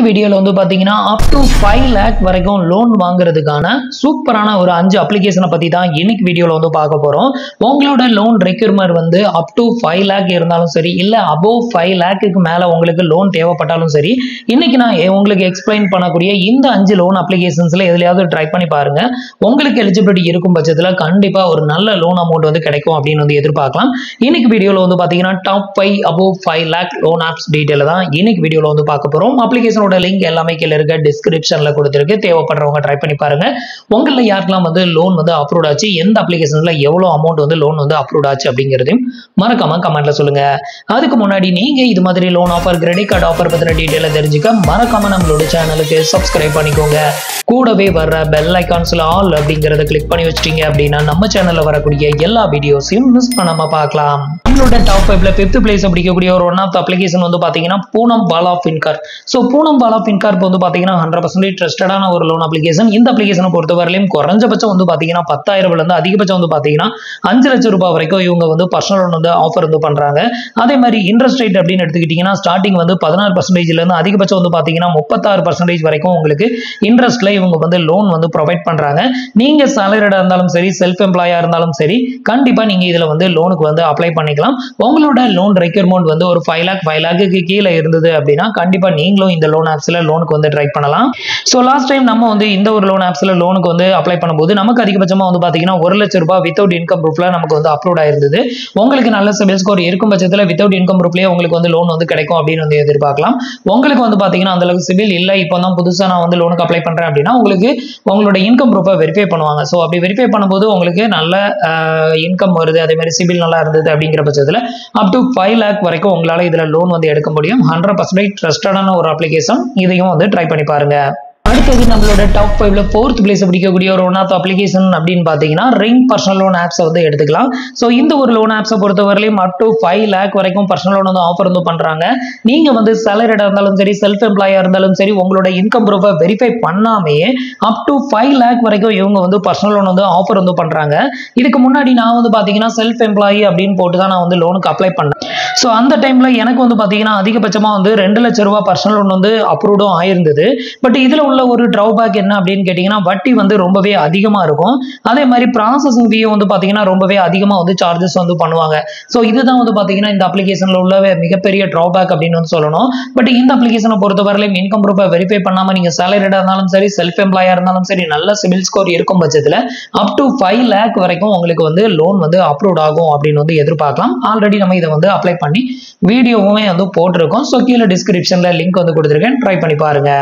வீடியோல வந்து பாத்தீங்கன்னா அப் டு 5 lakh வரைக்கும் லோன் வாங்குறதுக்கான சூப்பரான ஒரு 5 அப்ளிகேஷனை பத்தி தான் இன்னைக்கு வீடியோல வந்து பார்க்க போறோம். உங்களோட லோன் ரெக்யூர்மெண்ட் வந்து அப் டு 5 lakh இருந்தாலும் சரி இல்ல above 5 lakhக்கு மேல உங்களுக்கு லோன் தேவைப்பட்டாலும் சரி, இன்னைக்கு நான் உங்களுக்கு எக்ஸ்பிளைன் பண்ணக்கூடிய இந்த 5 லோன் அப்ளிகேஷன்ஸ்ல எதுலயாவது ட்ரை பண்ணி பாருங்க. உங்களுக்கு எலிஜிபிலிட்டி இருக்கும் பட்சத்துல கண்டிப்பா ஒரு நல்ல லோன் அமௌண்ட் வந்து கிடைக்கும் அப்படின்னு வந்து எதிர்பார்க்கலாம். இன்னைக்கு வீடியோல வந்து பாத்தீங்கன்னா top 5 above 5 lakh loan apps detail தான் இன்னைக்கு வீடியோல வந்து பார்க்க போறோம். அப்ளிகேஷனோட லிங்க் எல்லாமே கீழ இருக்க டிஸ்கிரிப்ஷன்ல கொடுத்திருக்கு. தேவைப்படுறவங்க ட்ரை பண்ணி பாருங்க. உங்கள யாருக்கெல்லாம் வந்து லோன் வந்து அப்ரூவ் ஆச்சு, எந்த அப்ளிகேஷன்ல எவ்வளவு அமௌண்ட் வந்து லோன் வந்து அப்ரூவ் ஆச்சு அப்படிங்கறதையும் மறக்காம கமெண்ட்ல சொல்லுங்க. அதுக்கு முன்னாடி நீங்க இது மாதிரி loan offer, credit card offer பத்தின டீடைல தெரிஞ்சுக்க மறக்காம நம்மளோட சேனலுக்கு சப்ஸ்கிரைப் பண்ணிக்கோங்க. கூடவே வர்ற பெல் ஐகான்ஸ்ல ஆல் அப்படிங்கறத கிளிக் பண்ணி வச்சிட்டீங்க அப்படின்னா நம்ம சேனல்ல வரக்கூடிய எல்லா வீடியோஸையும் மிஸ் பண்ணாம பார்க்கலாம். நம்மளோட டாப் 5ல 5th பிளேஸ் அப்படிங்கக்கூடிய ஒரு ஒன் ஆஃப் அப்ளிகேஷன் வந்து பாத்தீங்கன்னா Poonam Bala Fincorp. So Poonam Bala Fincorp வந்து பாத்தீங்கன்னா 100% ட்ரஸ்டடான ஒரு லோன் அப்ளிகேஷன். இந்த அப்ளிகேஷனை பொறுத்தவரையிலும் குறைஞ்சபட்சம் வந்து பாத்தீங்கன்னா 10,000 இருந்து அதிகபட்சம் வந்து பாத்தீங்கன்னா 5 லட்சம் ரூபாய் வரைக்கும் இவங்க வந்து பர்சனல் லோன் வந்து ஆஃபர் வந்து பண்றாங்க. அதே மாதிரி இன்ட்ரெஸ்ட் ரேட் அப்படின்னு எடுத்துக்கிட்டீங்கன்னா ஸ்டார்டிங் வந்து 16% இருந்து அதிகபட்சம் வந்து பாத்தீங்கன்னா 36% வரைக்கும் உங்களுக்கு இன்ட்ரெஸ்ட்ல இவங்க வந்து லோன் வந்து ப்ரொவைட் பண்றாங்க. நீங்க சாலரிடா இருந்தாலும் சரி, செல்ஃப் எம்ப்ளாயா இருந்தாலும் சரி, கண்டிப்பா நீங்க இதுல வந்து லோனுக்கு வந்து அப்ளை பண்ணிக்கலாம். உங்களோட லோன் ரெக்யூர்மெண்ட் வந்து ஒரு 5 lakhக்கு கீழே இருந்தது அப்படின்னா கண்டிப்பா நீங்களும் இந்த லோன் ஆப்ஸ்ல லோனுக்கு வந்து ட்ரை பண்ணலாம். சோ லாஸ்ட் டைம் நம்ம வந்து இந்த ஒரு லோன் ஆப்ஸ்ல லோனுக்கு வந்து அப்ளை பண்ணும்போது நமக்கு அதிகபட்சமா வந்து பாத்தீங்கன்னா 1 லட்சம் ரூபாய் வித்தவுட் இன்கம் ப்ரூஃப்ல நமக்கு வந்து அப்ரூவ் ஆயிருந்தது. உங்களுக்கு நல்ல சிபில் ஸ்கோர் இருக்கும் பட்சத்துல வித்தவுட் இன்கம் ப்ரூஃப்லயே உங்களுக்கு வந்து லோன் வந்து கிடைக்கும் அப்படின்னு வந்து எதிர்பார்க்கலாம். உங்களுக்கு வந்து பாத்தீங்கன்னா அந்த அளவுக்கு சிபில் இல்ல, இப்போ தான் புதுசா நான் வந்து லோனுக்கு அப்ளை பண்றேன் அப்படின்னா உங்களுக்கு உங்களோட இன்கம் ப்ரூஃபை வெரிஃபை பண்ணுவாங்க. சோ அப்படி வெரிஃபை பண்ணும்போது உங்களுக்கு நல்ல இன்கம் வருது, அதே மாதிரி சிபில் நல்லா இருந்தது அப்படிங்கிற பட்சத்துல அப் டு 5 lakh வரைக்கும் உங்களால இதுல லோன் வந்து எடுக்க முடியும். 100% ட்ரஸ்டடான ஒரு அப்ளிகேஷன். இதையும் வந்து ட்ரை பண்ணி பாருங்க. அடுத்தது நம்மளோட டாப் 5ல 4th பிளேஸ் பிடிக்கக்கூடிய ஒரு ஒன் ஆஃப் அப்ளிகேஷன் அப்படின்னு பாத்தீங்கன்னா ரிங் பர்சனல் லோன் ஆப்ஸை வந்து எடுத்துக்கலாம். ஸோ இந்த ஒரு லோன் ஆப்ஸை பொறுத்தவரையிலும் அப் டு 5 lakh வரைக்கும் பர்சனல் லோன் வந்து ஆஃபர் வந்து பண்றாங்க. நீங்க வந்து சேலரிடா இருந்தாலும் சரி, செல்ஃப் எம்ப்ளாயா இருந்தாலும் சரி, உங்களோட இன்கம் ப்ரூஃபை வெரிஃபை பண்ணாமே அப் டு 5 lakh வரைக்கும் இவங்க வந்து பர்சனல் லோன் வந்து ஆஃபர் வந்து பண்றாங்க. இதுக்கு முன்னாடி நான் வந்து பாத்தீங்கன்னா செல்ஃப் எம்ப்ளாயி அப்படின்னு போட்டு தான் நான் வந்து லோனுக்கு அப்ளை பண்ணேன். ஸோ அந்த டைம்ல எனக்கு வந்து பாத்தீங்கன்னா அதிகபட்சமா வந்து 2 லட்சம் ரூபாய் பர்சனல் லோன் வந்து அப்ரூவ்டும் ஆயிருந்தது. பட் இதுல உள்ள ஒரு டிராபேக் என்ன அப்படின்னு கேட்டீங்கன்னா வட்டி வந்து ரொம்பவே அதிகமா இருக்கும். அதே மாதிரி ப்ராசஸிங் ஃபீ வந்து பாத்தீங்கன்னா ரொம்பவே அதிகமா வந்து சார்ஜஸ் வந்து பண்ணுவாங்க. ஸோ இதுதான் வந்து பாத்தீங்கன்னா இந்த அப்ளிகேஷன்ல உள்ள மிகப்பெரிய டிராபேக் அப்படின்னு வந்து சொல்லணும். பட் இந்த அப்ளிகேஷனை பொறுத்தவரையிலும் இன்கம் ப்ரூஃபை வெரிஃபை பண்ணாம நீங்க சேலரிடா இருந்தாலும் சரி, செல்ஃப் எம்ப்ளாயா இருந்தாலும் சரி, நல்ல சிபில் ஸ்கோர் இருக்கும் பட்சத்துல அப் டு 5 lakh வரைக்கும் உங்களுக்கு வந்து லோன் வந்து அப்ரூவ் ஆகும் அப்படின்னு வந்து எதிர்பார்க்கலாம். ஆல்ரெடி நம்ம இதை வந்து அப்ளை பண்ணி வீடியோவுமே வந்து போட்டிருக்கோம். ஸோ கீழே டிஸ்கிரிப்ஷன்ல லிங்க் வந்து கொடுத்துருக்கேன், ட்ரை பண்ணி பாருங்க.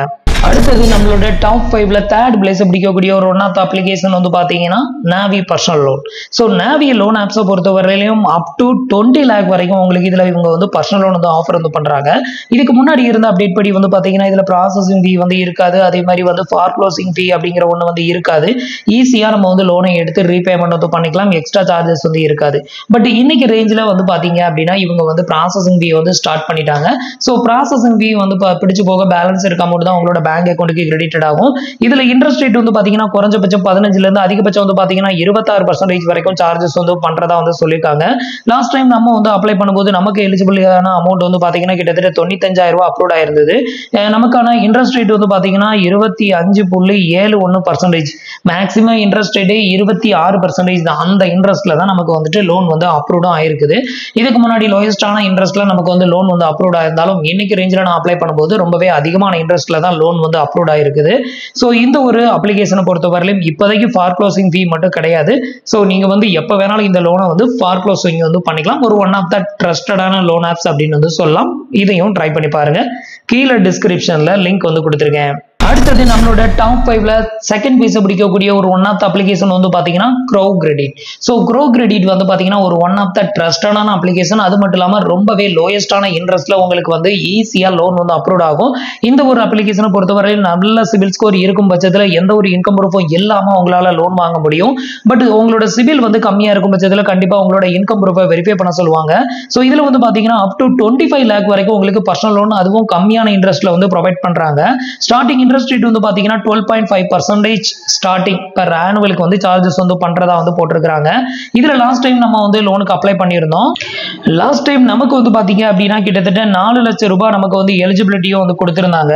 அடுத்தது நம்மளோட டாப் 5ல 3rd பிளேஸ் பிடிக்கக்கூடிய ஒரு ஒன் ஆஃப் அப்ளிகேஷன் வந்து பாத்தீங்கன்னா நாவி பர்சனல் லோன். ஸோ நாவி லோன் ஆப்ஸை பொறுத்தவரையிலும் அப் டு 20 lakh வரைக்கும் உங்களுக்கு இதுல இவங்க வந்து பர்சனல் லோன் வந்து ஆஃபர் வந்து பண்றாங்க. இதுக்கு முன்னாடி இருந்த அப்டேட் படி வந்து பாத்தீங்கன்னா இதுல ப்ராசஸிங் ஃபீ வந்து இருக்காது, அதே மாதிரி வந்து ஃபார் க்ளோசிங் ஃபீ அப்படிங்கிற ஒண்ணு வந்து இருக்காது. ஈஸியா நம்ம வந்து லோனை எடுத்து ரீபேமெண்ட் வந்து பண்ணிக்கலாம், எக்ஸ்ட்ரா சார்ஜஸ் வந்து இருக்காது. பட் இன்னைக்கு ரேஞ்சில் வந்து பாத்தீங்க அப்படின்னா இவங்க வந்து ப்ராசஸிங் ஃபீ வந்து ஸ்டார்ட் பண்ணிட்டாங்க. ஸோ ப்ராசஸிங் ஃபீ வந்து பிடிச்சு போக பேலன்ஸ் இருக்க அமௌண்ட் தான் உங்களோட பேங்க் அக்கௌண்ட்டுக்கு கிரெடிட்டட் ஆகும். இதுல இன்ட்ரெஸ்ட் ரேட் வந்து பாத்தீங்கன்னா குறைஞ்சபட்சம் 15 இருந்து அதிகபட்சம் வந்து பாத்தீங்கன்னா 26% வரைக்கும் சார்ஜஸ் வந்து பண்றதா வந்து சொல்லியிருக்காங்க. லாஸ்ட் டைம் நம்ம வந்து அப்ளை பண்ணும்போது நமக்கு எலிஜிபிளான அமௌண்ட் வந்து பாத்தீங்கன்னா கிட்டத்தட்ட 95,000 ரூபாய் அப்ரூவ் ஆயிருந்தது. நமக்கான இன்ட்ரெஸ்ட் ரேட் வந்து பாத்தீங்கன்னா 25.71%. மேக்ஸிமம் இன்ட்ரெஸ்ட் ரேட் 26% தான். அந்த இன்ட்ரெஸ்ட்ல தான் நமக்கு வந்துட்டு லோன் வந்து அப்ரூவ் ஆயிருக்குது. இதுக்கு முன்னாடி லோயஸ்டான இன்ட்ரெஸ்ட்ல நமக்கு வந்து லோன் வந்து அப்ரூவ் ஆயிருந்தாலும் இன்னைக்கு ரேஞ்சில நான் அப்ளை பண்ணும்போது ரொம்பவே அதிகமான இன்ட்ரெஸ்ட்ல தான் லோன் வந்து அப்ரூவ் ஆயிருக்குது. சோ இந்த ஒரு அப்ளிகேஷனை பொறுத்தவரையிலும் இப்போதைக்கு ஃபார் க்ளோசிங் ஃபீ மட்டும் கிடையாது. சோ நீங்க வந்து எப்ப வேணாலும் இந்த லோனை வந்து ஃபார் க்ளோசிங் வந்து பண்ணிக்கலாம். ஒரு ஒன் ஆஃப் த ட்ரஸ்டடான லோன் ஆப்ஸ் அப்படின்னு வந்து சொல்லலாம். இதையும் ட்ரை பண்ணி பாருங்க. கீழே டிஸ்கிரிப்ஷன்ல லிங்க் வந்து கொடுத்திருக்கேன். அடுத்தது நம்மளோட டாப் 5ல 2nd பிளேஸ் பிடிக்கக்கூடிய ஒரு ஒன் ஆஃப் அப்ளிகேஷன் வந்து பாத்தீங்கன்னா grow credit. So grow credit வந்து பாத்தீங்கன்னா ஒரு ஒன் ஆஃப் த ட்ரஸ்டடான அப்ளிகேஷன். அது மட்டும் இல்லாம ரொம்பவே லோயஸ்டான இன்ட்ரெஸ்ட்ல உங்களுக்கு வந்து ஈஸியா லோன் வந்து அப்ரூவ் ஆகும். இந்த ஒரு அப்ளிகேஷனை பொறுத்தவரை நல்ல சிபில் ஸ்கோர் இருக்கும் பட்சத்துல எந்த ஒரு இன்கம் ப்ரூஃபும் இல்லாம உங்களால லோன் வாங்க முடியும். பட் உங்களோட சிபில் வந்து கம்மியா இருக்கும் பட்சத்துல கண்டிப்பா உங்களோட இன்கம் ப்ரூஃபை வெரிஃபை பண்ண சொல்லுவாங்க. ஸோ இதுல வந்து பாத்தீங்கன்னா அப் டு 25 lakh வரைக்கும் உங்களுக்கு பர்சனல் லோன், அதுவும் கம்மியான இன்ட்ரெஸ்ட்ல வந்து ப்ரொவைட் பண்றாங்க. ஸ்டார்டிங் இன்ட்ரெஸ்ட் ரேட் வந்து பாத்தீங்கன்னா 12.5% ஸ்டார்டிங் பெர் ஆனுவலுக்கு வந்து சார்ஜஸ் வந்து பண்றதா வந்து போட்டிருக்காங்க. இதுல லாஸ்ட் டைம் நம்ம வந்து லோனுக்கு அப்ளை பண்ணியிருந்தோம். லாஸ்ட் டைம் நமக்கு வந்து பாத்தீங்க அப்படின்னா கிட்டத்தட்ட 4 லட்சம் ரூபாய் நமக்கு வந்து எலிஜிபிலிட்டியும் வந்து கொடுத்திருந்தாங்க.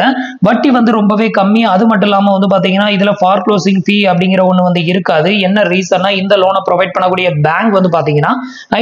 வட்டி வந்து ரொம்பவே கம்மி. அது மட்டும் இல்லாம வந்து பாத்தீங்கன்னா இதுல ஃபார் க்ளோசிங் ஃபீ அப்படிங்கிற ஒண்ணு வந்து இருக்காது. என்ன ரீசன்னா இந்த லோனை ப்ரொவைட் பண்ணக்கூடிய பேங்க் வந்து பாத்தீங்கன்னா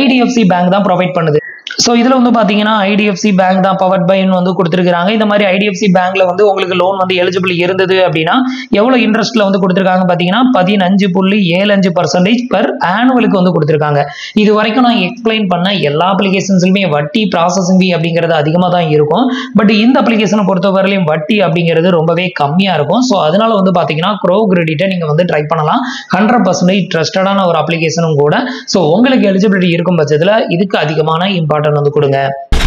ஐடிஎஃப்சி பேங்க் தான் ப்ரொவைட் பண்ணுது. ஸோ இதில் வந்து பார்த்தீங்கன்னா ஐடிஎஃப்சி பேங்க் தான் பவர்ட் பைன்னு வந்து கொடுத்துருக்காங்க. இந்த மாதிரி ஐடிஎஃப்சி பேங்க்ல வந்து உங்களுக்கு லோன் வந்து எலிஜிபிள் இருந்தது அப்படின்னா எவ்வளோ இன்ட்ரெஸ்ட்ல வந்து கொடுத்துருக்காங்க பார்த்தீங்கன்னா 15.75% பெர் ஆனுவலுக்கு வந்து கொடுத்துருக்காங்க. இது வரைக்கும் நான் எக்ஸ்பிளைன் பண்ண எல்லா அப்ளிகேஷன்ஸ்லுமே வட்டி ப்ராசஸிங் ஃபீ அப்படிங்கிறது அதிகமாக தான் இருக்கும். பட் இந்த அப்ளிகேஷனை பொறுத்தவரையிலும் வட்டி அப்படிங்கிறது ரொம்பவே கம்மியாக இருக்கும். ஸோ அதனால வந்து பார்த்தீங்கன்னா க்ரோ கிரெடிட்டை நீங்கள் வந்து ட்ரை பண்ணலாம். 100% ட்ரஸ்டடான ஒரு அப்ளிகேஷனும் கூட. ஸோ உங்களுக்கு எலிஜிபிலிட்டி இருக்கும் பட்சத்தில் இதுக்கு அதிகமான இம்பார்ட்டன்ஸ் வந்து கொடுங்க.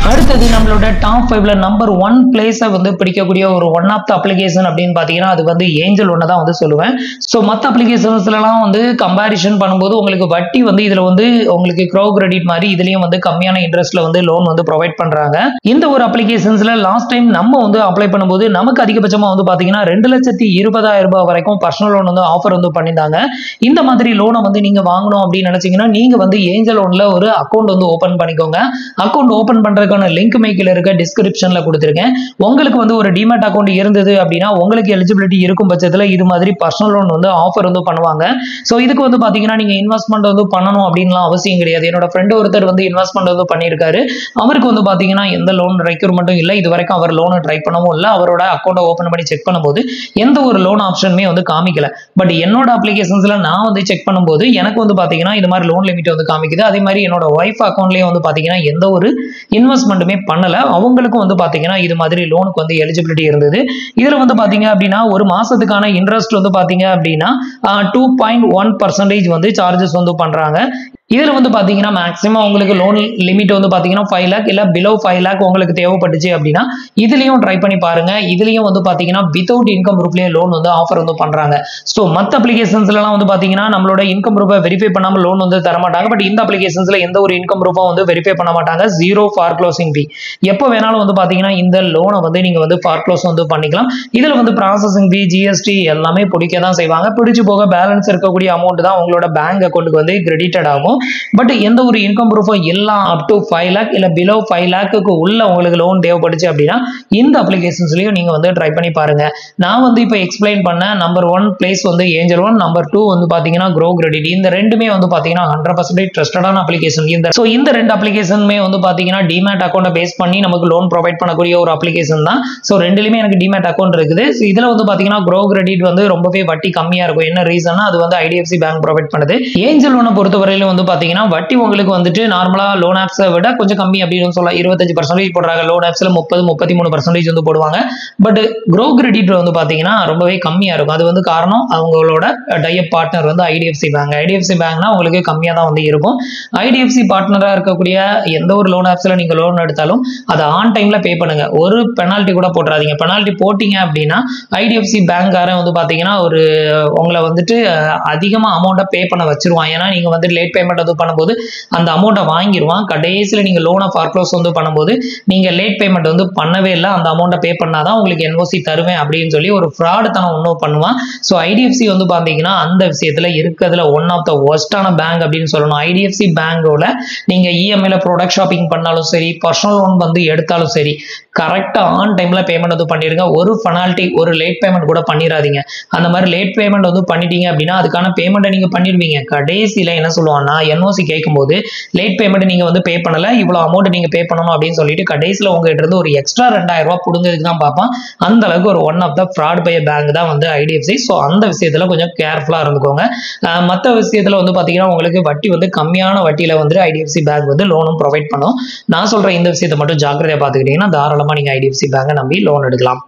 அடுத்தது நம்மளோட டாப் 5ல நம்பர் 1 பிளேஸை வந்து பிடிக்கக்கூடிய ஒரு ஒன் ஆஃப் த அப்ளிகேஷன் அப்படின்னு பார்த்தீங்கன்னா அது வந்து ஏஞ்சல் ஒன்று தான் வந்து சொல்லுவேன். ஸோ மற்ற அப்ளிகேஷன்ஸ்லாம் வந்து கம்பேரிஷன் பண்ணும்போது உங்களுக்கு வட்டி வந்து இதில் வந்து உங்களுக்கு க்ரோ கிரெடிட் மாதிரி இதுலேயும் வந்து கம்மியான இன்ட்ரெஸ்ட்ல வந்து லோன் வந்து ப்ரொவைட் பண்ணுறாங்க. இந்த ஒரு அப்ளிகேஷன்ஸ்ல லாஸ்ட் டைம் நம்ம வந்து அப்ளை பண்ணும்போது நமக்கு அதிகபட்சமாக வந்து பார்த்தீங்கன்னா 2,20,000 ரூபாய் வரைக்கும் பர்சனல் லோன் வந்து ஆஃபர் வந்து பண்ணியிருந்தாங்க. இந்த மாதிரி லோனை வந்து நீங்கள் வாங்கணும் அப்படின்னு நினச்சிங்கன்னா நீங்கள் வந்து ஏஞ்சல் லோனில் ஒரு அக்கௌண்ட் வந்து ஓப்பன் பண்ணிக்கோங்க. அக்கௌண்ட் ஓப்பன் பண்ணுறதுக்கு லிங்க் மேக்கில் இருக்க டிஸ்கிரிப்ஷன்ல கொடுத்திருக்கேன். உங்களுக்கு வந்து ஒரு டிமேட் அக்கௌண்ட் இருந்தது அப்படின்னா உங்களுக்கு எலிஜிபிலிட்டி இருக்கும் பட்சத்தில் இது மாதிரி பர்சனல் லோன் வந்து ஆஃபர் வந்து பண்ணுவாங்க. ஸோ இதுக்கு வந்து பாத்தீங்கன்னா நீங்க இன்வெஸ்ட்மெண்ட் வந்து பண்ணணும் அப்படின்லாம் அவசியம் கிடையாது. என்னோட ஃப்ரெண்ட் ஒருத்தர் வந்து இன்வெஸ்ட்மெண்ட் வந்து பண்ணியிருக்காரு. அவருக்கு வந்து பாத்தீங்கன்னா எந்த லோன் ரெக்யூர்மெண்ட்டும் இல்லை. இது வரைக்கும் அவர் லோனை ட்ரை பண்ணவும் இல்லை. அவரோட அக்கௌண்ட்டை ஓப்பன் பண்ணி செக் பண்ணும்போது எந்த ஒரு லோன் ஆப்ஷனுமே வந்து காமிக்கல. பட் என்னோட அப்ளிகேஷன்ஸ்ல நான் வந்து செக் பண்ணும்போது எனக்கு வந்து பாத்தீங்கன்னா இது மாதிரி லோன் லிமிட் வந்து காமிக்குது. அதே மாதிரி என்னோட ஒய்ஃப் அக்கௌண்ட்லயே வந்து பாத்தீங்கன்னா எந்த ஒரு இன்வெஸ்ட்மெண்ட்டுமே பண்ணல. அவங்களுக்கும் வந்து பாத்தீங்கன்னா இது மாதிரி லோனுக்கு வந்து எலிஜிபிலிட்டி இருந்தது. இதுல வந்து பாத்தீங்க அப்படின்னா ஒரு மாசத்துக்கான இன்ட்ரெஸ்ட் வந்து பாத்தீங்க அப்படின்னா 2.1% வந்து சார்ஜஸ் வந்து பண்றாங்க. இதுல வந்து பாத்தீங்கன்னா மேக்ஸிமம் உங்களுக்கு லோன் லிமிட் வந்து பாத்தீங்கன்னா 5 lakh இல்ல பிலோ 5 lakh உங்களுக்கு தேவைப்பட்டுச்சு அப்படின்னா இதுலயும் ட்ரை பண்ணி பாருங்க. இதுலயும் வந்து பாத்தீங்கன்னா வித்தவுட் இன்கம் ப்ரூஃப்லயே லோன் வந்து ஆஃபர் வந்து பண்றாங்க. ஸோ மற்ற அப்ளிகேஷன்ஸ்லாம் வந்து பாத்தீங்கன்னா நம்மளோட இன்கம் ப்ரூஃபை வெரிஃபை பண்ணாம லோன் வந்து தர மாட்டாங்க. பட் இந்த அப்ளிகேஷன்ஸ்ல எந்த ஒரு இன்கம் ப்ரூஃபும் வந்து வெரிஃபை பண்ண மாட்டாங்க. 0 ஃபார் க்ளோசிங் ஃபீ. எப்போ வேணாலும் வந்து பாத்தீங்கன்னா இந்த லோனை வந்து நீங்க வந்து ஃபார் க்ளோஸ் வந்து பண்ணிக்கலாம். இதுல வந்து ப்ராசஸிங் ஃபீ ஜிஎஸ்டி எல்லாமே பிடிக்க தான் செய்வாங்க. பிடிச்சு போக பேலன்ஸ் இருக்கக்கூடிய அமௌண்ட் தான் உங்களோட பேங்க் அக்கௌண்ட்டுக்கு வந்து கிரெடிட்டட் ஆகும். பட் எந்த ஒரு இன்கம் ப்ரூஃபும் எல்லாம் அப் டு 5 lakh இல்ல பிலோ 5 lakhக்கு உள்ள உங்களுக்கு லோன் தேவைப்படுச்சு அப்படின்னா இந்த அப்ளிகேஷன்ஸ்லயும் நீங்க வந்து ட்ரை பண்ணி பாருங்க. நான் வந்து இப்போ எக்ஸ்பிளைன் பண்ண நம்பர் 1 பிளேஸ் வந்து ஏஞ்சல் ஒன், நம்பர் 2 வந்து பாத்தீங்கன்னா க்ரோ கிரெடிட். இந்த ரெண்டுமே வந்து பாத்தீங்கன்னா 100% ட்ரஸ்டடான அப்ளிகேஷன். இந்த ரெண்டு அப்ளிகேஷனுமே வந்து பாத்தீங்கன்னா டிமேட் அக்கௌண்ட்டை பேஸ் பண்ணி நமக்கு லோன் ப்ரொவைட் பண்ணக்கூடிய ஒரு அப்ளிகேஷன் தான். ஸோ ரெண்டுலயுமே எனக்கு டிமேட் அக்கௌண்ட் இருக்குது. இதுல வந்து பாத்தீங்கன்னா க்ரோ கிரெடிட் வந்து ரொம்பவே வட்டி கம்மியா இருக்கும். என்ன ரீசன்னா அது வந்து ஐடிஎஃப்சி பேங்க் ப்ரொவைட் பண்ணுது. ஏஞ்சல் ஒன்னை பொறுத்தவரையிலும் வந்து பாத்தீங்கன்னா வட்டி உங்களுக்கு வந்துட்டு நார்மலா லோன் ஆப்ஸை விட கொஞ்சம் கம்மி அப்படின்னு சொல்லலாம். 25% போடுறாங்க. லோன் ஆப்ஸ்ல 30-33% வந்து போடுவாங்க. பட் க்ரோ கிரெடிட் வந்து பாத்தீங்கன்னா ரொம்பவே கம்மியா இருக்கும். அது வந்து காரணம் அவங்களோட டைப் பார்ட்னர் வந்து ஐடிஎஃப்சி பேங்க். ஐடிஎஃப்சி பேங்க்னா உங்களுக்கு கம்மியா தான் வந்து இருக்கும். ஐடிஎஃப்சி பார்ட்னரா இருக்கக்கூடிய எந்த ஒரு லோன் ஆப்ஸ்ல நீங்க லோன் எடுத்தாலும் அதை ஆன் டைம்ல பே பண்ணுங்க. ஒரு பெனால்ட்டி கூட போட்டுறாதீங்க. பெனால்ட்டி போட்டீங்க அப்படின்னா ஐடிஎஃப்சி பேங்க்காரன் வந்து பாத்தீங்கன்னா ஒரு உங்களை வந்துட்டு அதிகமா அமௌண்ட்டை பே பண்ண வச்சிருவான். ஏன்னா நீங்க வந்து லேட் பேமெண்ட் வந்து பண்ணும்போது அந்த அமௌண்ட்டை வாங்கிடுவான். கடைசியில் நீங்க லோனை ஃபார் க்ளோஸ் வந்து பண்ணும்போது நீங்க லேட் பேமெண்ட் வந்து பண்ணவே இல்லை, அந்த அமௌண்ட்டை பே பண்ணாதான் உங்களுக்கு என்ஓசி தருவேன் அப்படின்னு சொல்லி ஒரு ஃப்ராடு தனம் ஒன்றும் பண்ணுவான். ஸோ ஐடிஎஃப்சி வந்து பாத்தீங்கன்னா அந்த விஷயத்துல இருக்கிறதுல ஒன் ஆஃப் த ஒர்ஸ்டான பேங்க் அப்படின்னு சொல்லணும். ஐடிஎஃப்சி பேங்கோட நீங்க இஎம்ஐல ப்ராடக்ட் ஷாப்பிங் பண்ணாலும் சரி, பர்சனல் லோன் வந்து எடுத்தாலும் சரி, கரெக்டா ஆன் டைம்ல பேமெண்ட் வந்து பண்ணிடுங்க. ஒரு பெனால்ட்டி ஒரு லேட் பேமெண்ட் கூட பண்ணிடாதீங்க. அந்த மாதிரி லேட் பேமெண்ட் வந்து பண்ணிட்டீங்க அப்படின்னா அதுக்கான பேமெண்ட்டை நீங்க பண்ணிடுவீங்க. கடைசியில என்ன சொல்லுவாங்கன்னா என்ஓசி கேட்கும்போது லேட் பேமெண்ட் நீங்க வந்து பே பண்ணல, இவ்வளவு அமௌண்ட் நீங்க பே பண்ணணும் அப்படின்னு சொல்லிட்டு கடைசியில உங்ககிட்ட இருந்து ஒரு எக்ஸ்ட்ரா 2000 ரூபாய் புடுங்கிறதுக்கு தான் பார்ப்பான். அந்த அளவுக்கு ஒரு one of the fraud by bank தான் வந்து ஐடிஎஃப்சி. ஸோ அந்த விஷயத்துல கொஞ்சம் கேர்ஃபுல்லா இருந்துக்கோங்க. மற்ற விஷயத்துல வந்து பாத்தீங்கன்னா உங்களுக்கு வட்டி வந்து கம்மியான வட்டியில வந்து ஐடிஎஃப்சி பேங்க் வந்து லோனும் ப்ரொவைட் பண்ணும். நான் சொல்ற இந்த விஷயத்தை மட்டும் ஜாக்கிரதையா பார்த்துக்கிட்டீங்கன்னா தாராளமா நீங்க ஐடிஎஃப்சி பேங்கை நம்பி லோன் எடுக்கலாம்.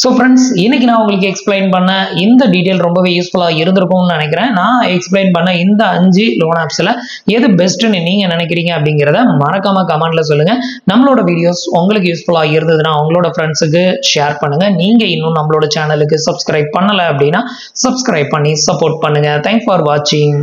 ஸோ ஃப்ரெண்ட்ஸ், இன்னைக்கு நான் உங்களுக்கு எக்ஸ்பிளைன் பண்ண இந்த டீடைல் ரொம்பவே யூஸ்ஃபுல்லா இருந்திருக்கும்னு நினைக்கிறேன். நான் எக்ஸ்பிளைன் பண்ண இந்த 5 லோன் ஆப்ஸ்ல எது பெஸ்ட்னு நீங்க நினைக்கிறீங்க அப்படிங்கிறத மறக்காம கமெண்ட்ல சொல்லுங்க. நம்மளோட வீடியோஸ் உங்களுக்கு யூஸ்ஃபுல்லா இருந்ததுன்னா உங்களோட ஃப்ரெண்ட்ஸுக்கு ஷேர் பண்ணுங்க. நீங்க இன்னும் நம்மளோட சேனலுக்கு சப்ஸ்கிரைப் பண்ணல அப்படின்னா சப்ஸ்கிரைப் பண்ணி சப்போர்ட் பண்ணுங்க. தேங்க்ஸ் ஃபார் வாட்சிங்.